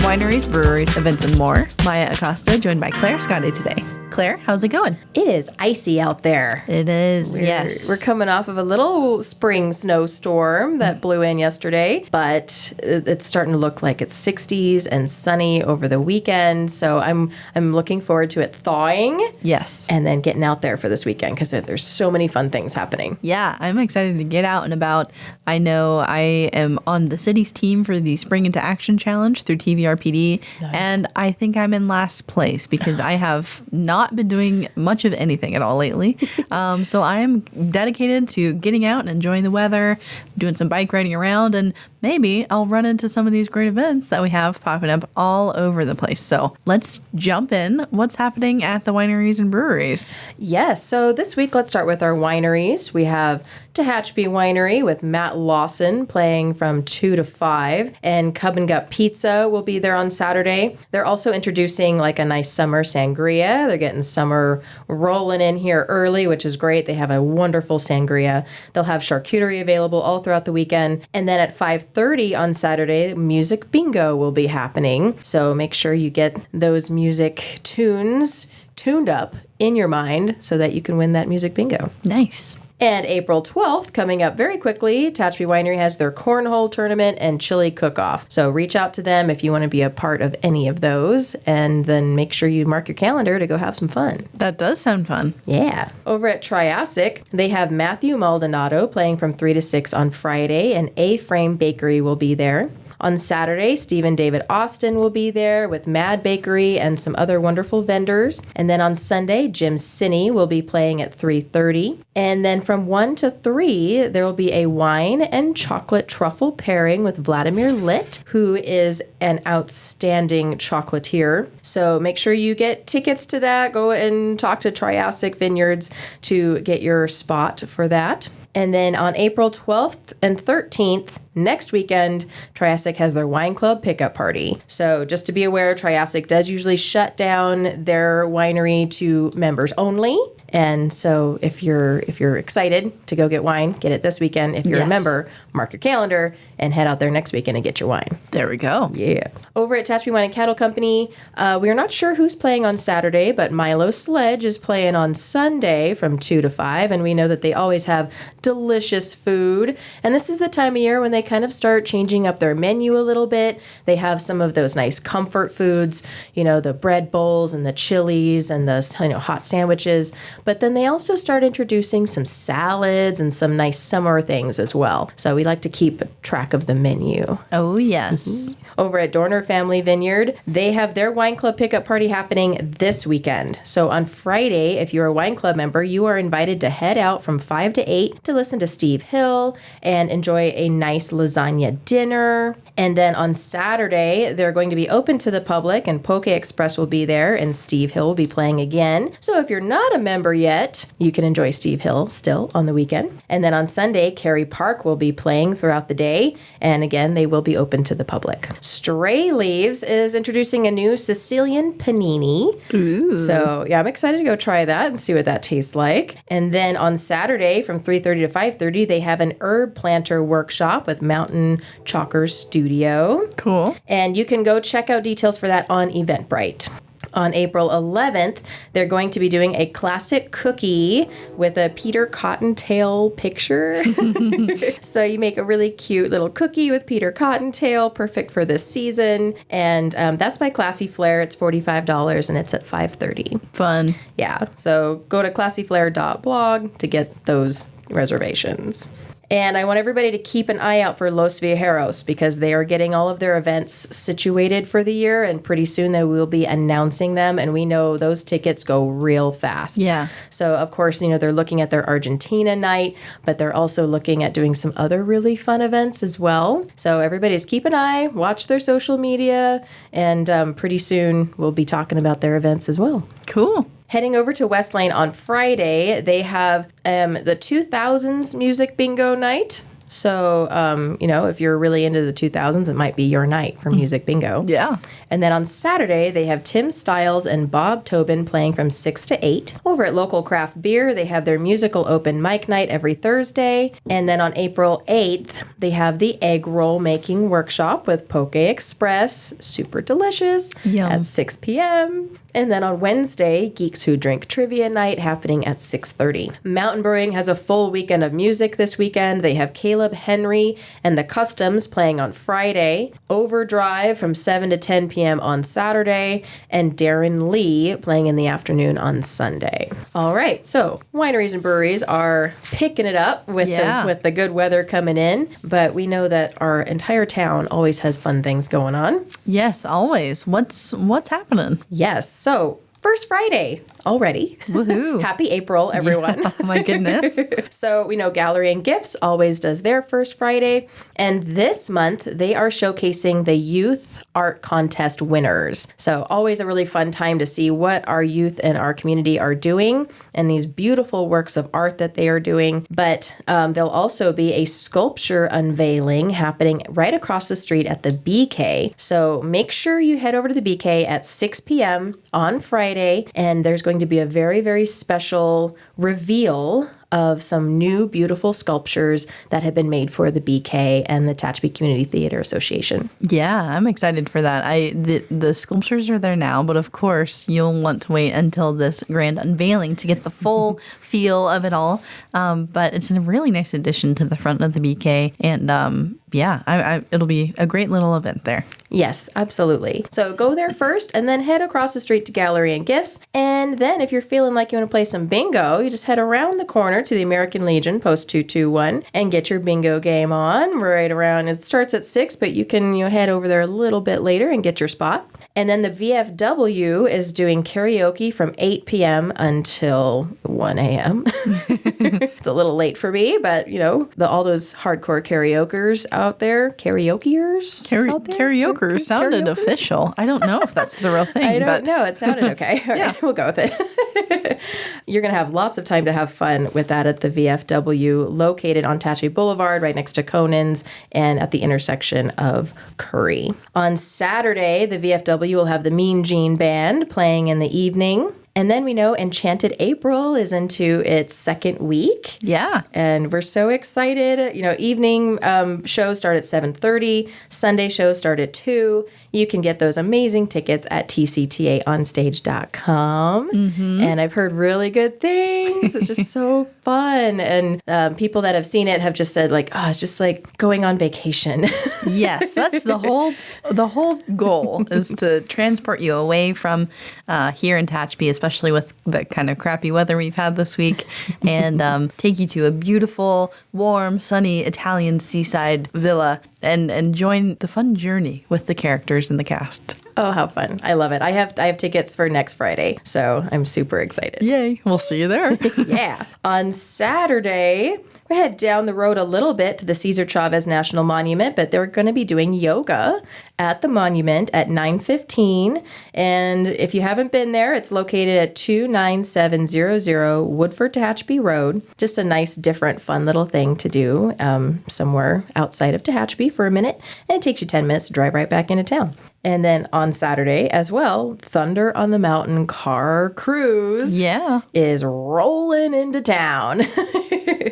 wineries, breweries, events, and more. Maya Acosta, joined by Claire Scotty today. Claire, how's it going? It is icy out there. It is, yes. We're coming off of a little spring snowstorm that blew in yesterday, but it's starting to look like it's 60s and sunny over the weekend. So I'm looking forward to it thawing. Yes. And then getting out there for this weekend because there's so many fun things happening. Yeah, I'm excited to get out and about. I know I am on the city's team for the Spring Into Action Challenge through TVRPD, nice. And I think I'm in last place because I have not been doing much of anything at all lately. So I am dedicated to getting out and enjoying the weather, doing some bike riding around, and maybe I'll run into some of these great events that we have popping up all over the place. So let's jump in. What's happening at the wineries and breweries? Yes. So this week, let's start with our wineries. We have Tehachapi Winery with Matt Lawson playing from 2 to 5. And Cub and Gut Pizza will be there on Saturday. They're also introducing like a nice summer sangria. They're getting summer rolling in here early, which is great. They have a wonderful sangria. They'll have charcuterie available all throughout the weekend. And then at 5:30 on Saturday, music bingo will be happening. So make sure you get those music tunes tuned up in your mind so that you can win that music bingo. Nice. And April 12th, coming up very quickly, Tehachapi Winery has their cornhole tournament and chili cook-off. So reach out to them if you want to be a part of any of those, and then make sure you mark your calendar to go have some fun. That does sound fun. Yeah. Over at Triassic, they have Matthew Maldonado playing from 3 to 6 on Friday, and A-Frame Bakery will be there. On Saturday, Stephen David Austin will be there with Mad Bakery and some other wonderful vendors. And then on Sunday, Jim Sinney will be playing at 3:30. And then from 1 to 3, there will be a wine and chocolate truffle pairing with Vladimir Litt, who is an outstanding chocolatier. So make sure you get tickets to that. Go and talk to Triassic Vineyards to get your spot for that. And then on April 12th and 13th, next weekend, Triassic has their wine club pickup party. So just to be aware, Triassic does usually shut down their winery to members only. And so if you're excited to go get wine, get it this weekend. If you're a member, mark your calendar and head out there next weekend and get your wine. There we go. Yeah. Over at Tehachapi Wine and Cattle Company, we are not sure who's playing on Saturday, but Milo Sledge is playing on Sunday from 2 to 5. And we know that they always have delicious food. And this is the time of year when they kind of start changing up their menu a little bit. They have some of those nice comfort foods, the bread bowls and the chilies and the hot sandwiches. But then they also start introducing some salads and some nice summer things as well. So we like to keep track of the menu. Oh, yes. Mm-hmm. Over at Dorner Family Vineyard, they have their wine club pickup party happening this weekend. So on Friday, if you're a wine club member, you are invited to head out from 5 to 8 to listen to Steve Hill and enjoy a nice lasagna dinner. And then on Saturday, they're going to be open to the public, and Poke Express will be there, and Steve Hill will be playing again. So if you're not a member yet, you can enjoy Steve Hill still on the weekend. And then on Sunday, Carey Park will be playing throughout the day, and again, they will be open to the public. Stray Leaves is introducing a new Sicilian panini. Ooh. So yeah, I'm excited to go try that and see what that tastes like. And then on Saturday from 3:30 to 5:30, they have an herb planter workshop with Mountain Chalkers Studio. Cool. And you can go check out details for that on Eventbrite. On April 11th, they're going to be doing a classic cookie with a Peter Cottontail picture. So you make a really cute little cookie with Peter Cottontail, perfect for this season. And that's by Classy Flair. It's $45 and it's at 5:30. Fun. Yeah. So go to classyflair.blog to get those reservations. And I want everybody to keep an eye out for Los Viajeros because they are getting all of their events situated for the year, and pretty soon they will be announcing them, and we know those tickets go real fast. Yeah. So, of course, they're looking at their Argentina night, but they're also looking at doing some other really fun events as well. So everybody's keep an eye, watch their social media, and pretty soon we'll be talking about their events as well. Cool. Heading over to West Lane on Friday, they have the 2000s Music Bingo Night. So, if you're really into the 2000s, it might be your night for music bingo. Yeah. And then on Saturday, they have Tim Stiles and Bob Tobin playing from 6 to 8. Over at Local Craft Beer, they have their musical open mic night every Thursday. And then on April 8th, they have the egg roll making workshop with Poke Express. Super delicious. Yum. At 6 p.m. And then on Wednesday, Geeks Who Drink Trivia Night happening at 6:30. Mountain Brewing has a full weekend of music this weekend. They have Caleb Henry and the Customs playing on Friday, Overdrive from 7 to 10 p.m. on Saturday, and Darren Lee playing in the afternoon on Sunday. All right, so wineries and breweries are picking it up with the good weather coming in, but we know that our entire town always has fun things going on. Yes, always. What's happening? Yes. So, first Friday already. Woohoo. Happy April, everyone. Oh, my goodness. So, we know Gallery and Gifts always does their first Friday. And this month, they are showcasing the youth art contest winners. So, always a really fun time to see what our youth and our community are doing and these beautiful works of art that they are doing. But there'll also be a sculpture unveiling happening right across the street at the BK. So, make sure you head over to the BK at 6 p.m. on Friday, and there's going to be a very, very special reveal of some new beautiful sculptures that have been made for the BK and the Tehachapi Community Theater Association. Yeah, I'm excited for that. The sculptures are there now, but of course you'll want to wait until this grand unveiling to get the full feel of it all. But it's a really nice addition to the front of the BK, and it'll be a great little event there. Yes, absolutely. So go there first and then head across the street to Gallery and Gifts. And then if you're feeling like you want to play some bingo, you just head around the corner to the American Legion, post 221, and get your bingo game on right around. It starts at 6, but you can head over there a little bit later and get your spot. And then the VFW is doing karaoke from 8 p.m. until 1 a.m. It's a little late for me, but, all those hardcore karaokeers out there, karaokeers out there? Karaoke sounded Karaokers? Official. I don't know if that's the real thing. I don't know. It sounded okay. All right, we'll go with it. You're going to have lots of time to have fun with that at the VFW, located on Tehachapi Boulevard, right next to Conan's and at the intersection of Curry. On Saturday, the VFW will have the Mean Gene Band playing in the evening. And then we know Enchanted April is into its second week. Yeah. And we're so excited. Evening shows start at 7:30. Sunday shows start at 2. You can get those amazing tickets at tctaonstage.com. Mm-hmm. And I've heard really good things. It's just so fun. And people that have seen it have just said, it's just like going on vacation. Yes, that's the whole goal is to transport you away from here in Tehachapi, especially with the kind of crappy weather we've had this week, and take you to a beautiful, warm, sunny Italian seaside villa and join the fun journey with the characters in the cast. Oh, how fun. I love it. I have tickets for next Friday, so I'm super excited. Yay. We'll see you there. Yeah. On Saturday, we head down the road a little bit to the Cesar Chavez National Monument, but they're going to be doing yoga at the monument at 9:15. And if you haven't been there, it's located at 29700 Woodford Tehachapi Road. Just a nice, different, fun little thing to do somewhere outside of Tehachapi for a minute. And it takes you 10 minutes to drive right back into town. And then on Saturday as well, Thunder on the Mountain Car Cruise is rolling into town.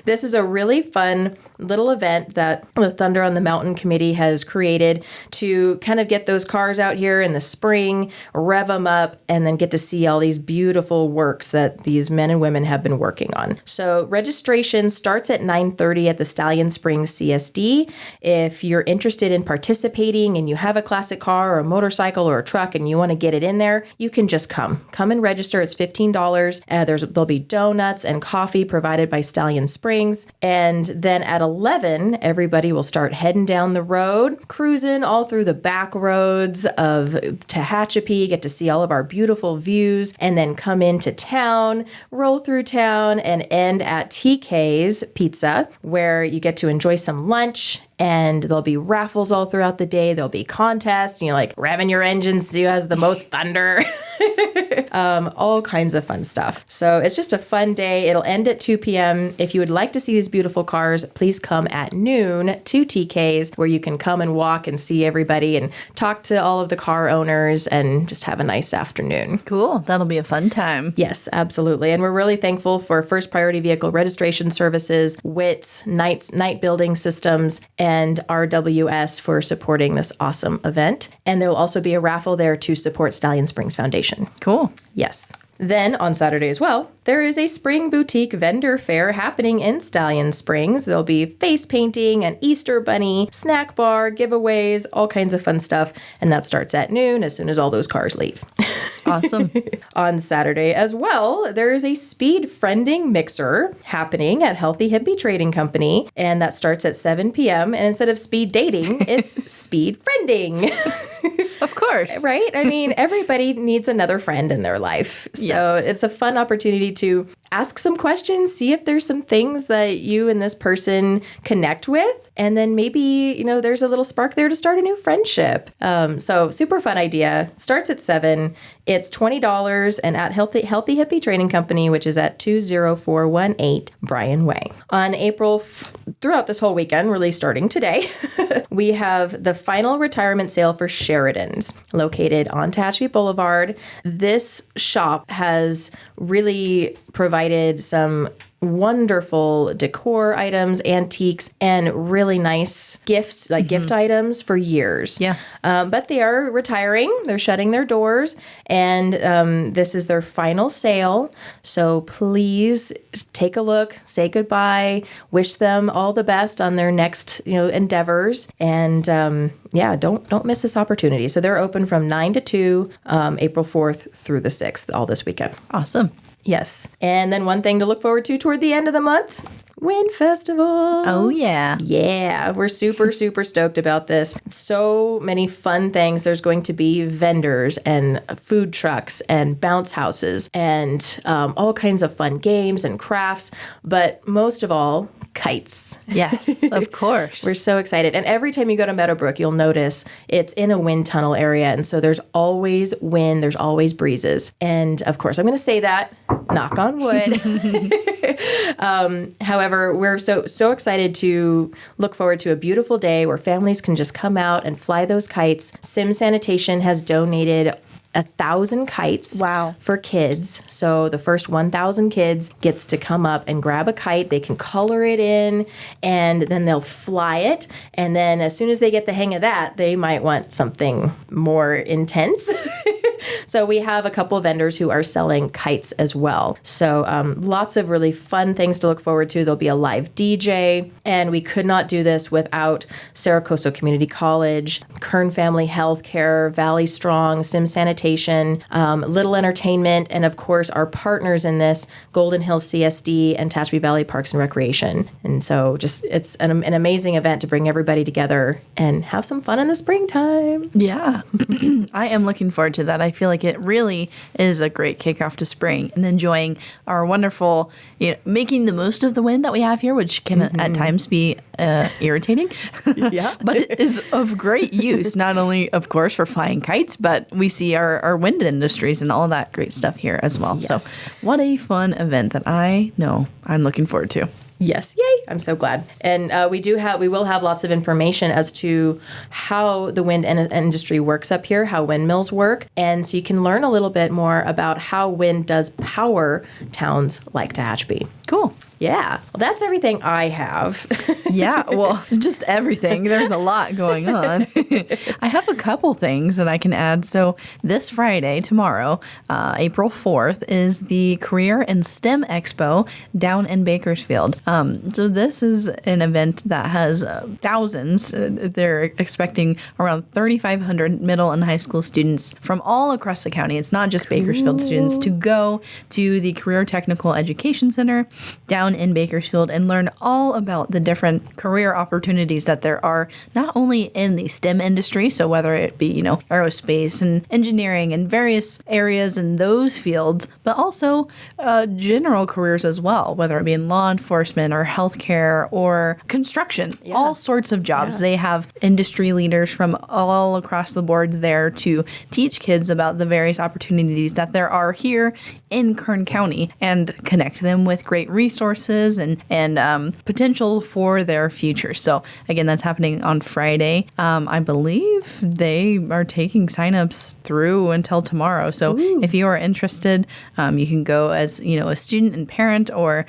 This is a really fun little event that the Thunder on the Mountain Committee has created to kind of get those cars out here in the spring, rev them up, and then get to see all these beautiful works that these men and women have been working on. So registration starts at 9:30 at the Stallion Springs CSD. If you're interested in participating and you have a classic car or a motorcycle or a truck and you want to get it in there, you can just come and register. It's $15. There'll be donuts and coffee provided by Stallion Springs. And then at 11, everybody will start heading down the road, cruising all through the back roads of Tehachapi, get to see all of our beautiful views, and then come into town, roll through town, and end at TK's Pizza, where you get to enjoy some lunch. And there'll be raffles all throughout the day. There'll be contests, like revving your engines, see who has the most thunder. All kinds of fun stuff. So it's just a fun day. It'll end at 2 p.m. If you would like to see these beautiful cars, please come at noon to TK's, where you can come and walk and see everybody and talk to all of the car owners and just have a nice afternoon. Cool. That'll be a fun time. Yes, absolutely. And we're really thankful for First Priority Vehicle Registration Services, WITS, Night Building Systems, and RWS for supporting this awesome event. And there will also be a raffle there to support Stallion Springs Foundation. Cool. Yes. Then on Saturday as well, there is a spring boutique vendor fair happening in Stallion Springs. There'll be face painting, an Easter bunny, snack bar, giveaways, all kinds of fun stuff. And that starts at noon as soon as all those cars leave. Awesome. On Saturday as well, there is a speed friending mixer happening at Healthy Hippie Trading Company. And that starts at 7 p.m. And instead of speed dating, it's speed friending. Of course. Right? I mean, everybody needs another friend in their life. So Yes. it's a fun opportunity to ask some questions, see if there's some things that you and this person connect with. And then maybe, there's a little spark there to start a new friendship. So super fun idea. Starts at 7. It's $20 and at Healthy Hippie Training Company, which is at 20418 Bryan Way. On throughout this whole weekend, really starting today, we have the final retirement sale for Sheridan's, located on Tehachapi Boulevard. This shop has really provided some wonderful decor items, antiques, and really nice gifts, like gift items for years. Yeah. But they are retiring. They're shutting their doors, and this is their final sale. So please take a look, say goodbye, wish them all the best on their next, endeavors, and don't miss this opportunity. So they're open from 9 to 2, April 4th through the 6th, all this weekend. Awesome. Yes. And then one thing to look forward to toward the end of the month, Wind Festival. Oh, yeah. Yeah, we're super, super stoked about this. So many fun things. There's going to be vendors and food trucks and bounce houses and all kinds of fun games and crafts. But most of all, kites. Yes, of course. We're so excited. And every time you go to Meadowbrook, you'll notice it's in a wind tunnel area. And so there's always wind, there's always breezes. And of course, I'm going to say that, knock on wood. However, we're so excited to look forward to a beautiful day where families can just come out and fly those kites. Sim Sanitation has donated 1,000 kites. Wow. For kids. So the first 1,000 kids gets to come up and grab a kite. They can color it in, and then they'll fly it. And then as soon as they get the hang of that, they might want something more intense. So we have a couple of vendors who are selling kites as well. So lots of really fun things to look forward to. There'll be a live DJ, and we could not do this without Saracoso Community College, Kern Family Healthcare, Valley Strong, Sim Sanitation, Little Entertainment, and of course our partners in this, Golden Hills CSD and Tehachapi Valley Parks and Recreation. And so just it's an amazing event to bring everybody together and have some fun in the springtime. Yeah. I am looking forward to that. I feel like it really is a great kickoff to spring and enjoying our wonderful, making the most of the wind that we have here, which can at times be irritating. Yeah. But it is of great use, not only, of course, for flying kites, but we see our wind industries and all that great stuff here as well. Yes. So what a fun event that I know I'm looking forward to. Yes. Yay. I'm so glad. And we will have lots of information as to how the wind industry works up here, how windmills work. And so you can learn a little bit more about how wind does power towns like Tehachapi. Cool. Yeah. Well, that's everything I have. Yeah, well, just everything. There's a lot going on. I have a couple things that I can add. So this Friday, tomorrow, April 4th, is the Career and STEM Expo down in Bakersfield. So this is an event that has thousands. They're expecting around 3,500 middle and high school students from all across the county. It's not just Bakersfield students to go to the Career Technical Education Center down in Bakersfield and learn all about the different career opportunities that there are, not only in the STEM industry, so whether it be, aerospace and engineering and various areas in those fields, but also general careers as well, whether it be in law enforcement or healthcare or construction, all sorts of jobs. They have industry leaders from all across the board there to teach kids about the various opportunities that there are here in Kern County and connect them with great resources and potential for their future. So again, that's happening on Friday. I believe they are taking signups through until tomorrow. So if you are interested, you can go as a student and parent or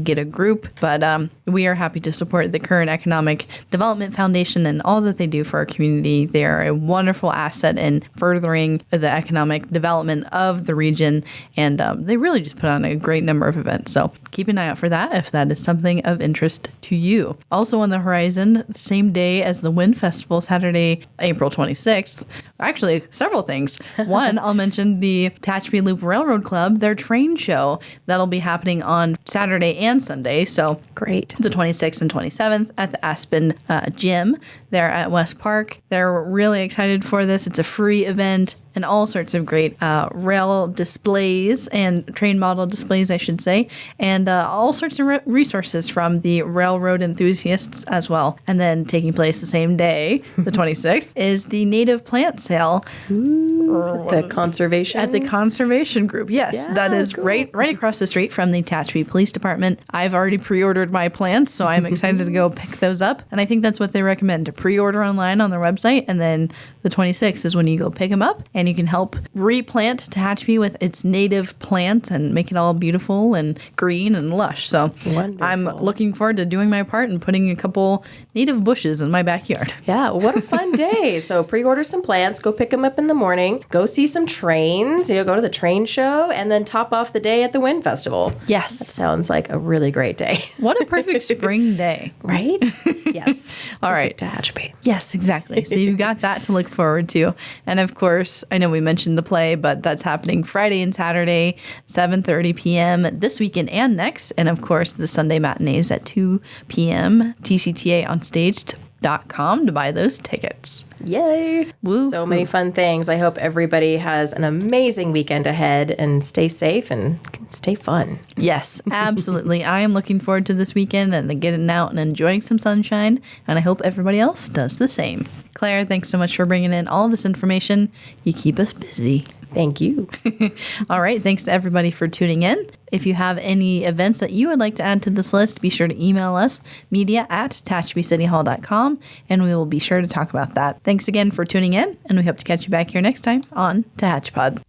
get a group. But we are happy to support the Kern Economic Development Foundation and all that they do for our community. They are a wonderful asset in furthering the economic development of the region, and they really just put on a great number of events. So keep an eye out for that if that is something of interest to you. Also on the horizon, same day as the Wind Festival, Saturday, April 26th. Actually, several things. One, I'll mention the Tehachapi Loop Railroad Club, their train show that'll be happening on Saturday and Sunday. So great. The 26th and 27th at the Aspen Gym there at West Park. They're really excited for this. It's a free event and all sorts of great rail displays and train model displays, I should say, and all sorts of resources from the railroad enthusiasts as well. And then taking place the same day, the 26th, is the native plant sale. The conservation? At the conservation group. Yes, that is cool. right across the street from the Tehachapi Police Department. I've already pre-ordered my plants, so I'm excited to go pick those up. And I think that's what they recommend, to pre-order online on their website, and then the 26th is when you go pick them up, and you can help replant Tehachapi with its native plants and make it all beautiful and green and lush. So wonderful. I'm looking forward to doing my part and putting a couple native bushes in my backyard. Yeah, what a fun day. So pre-order some plants, go pick them up in the morning, go see some trains, go to the train show, and then top off the day at the Wind Festival. Yes. That sounds like a really great day. What a perfect spring day. Right? Yes. All right. Tehachapi. Yes, exactly. So you've got that to look forward to. And of course, I know we mentioned the play, but that's happening Friday and Saturday, 7:30 p.m. this weekend and next. And of course, the Sunday matinees at 2 p.m. TCTAonstage.com to buy those tickets. Yay! Woo. So many fun things. I hope everybody has an amazing weekend ahead and stay safe and stay fun. Yes, absolutely. I am looking forward to this weekend and getting out and enjoying some sunshine, and I hope everybody else does the same. Claire, thanks so much for bringing in all this information. You keep us busy. Thank you. All right. Thanks to everybody for tuning in. If you have any events that you would like to add to this list, be sure to email us, media@TehachapiCityHall.com, and we will be sure to talk about that. Thanks again for tuning in, and we hope to catch you back here next time on Tehachapod.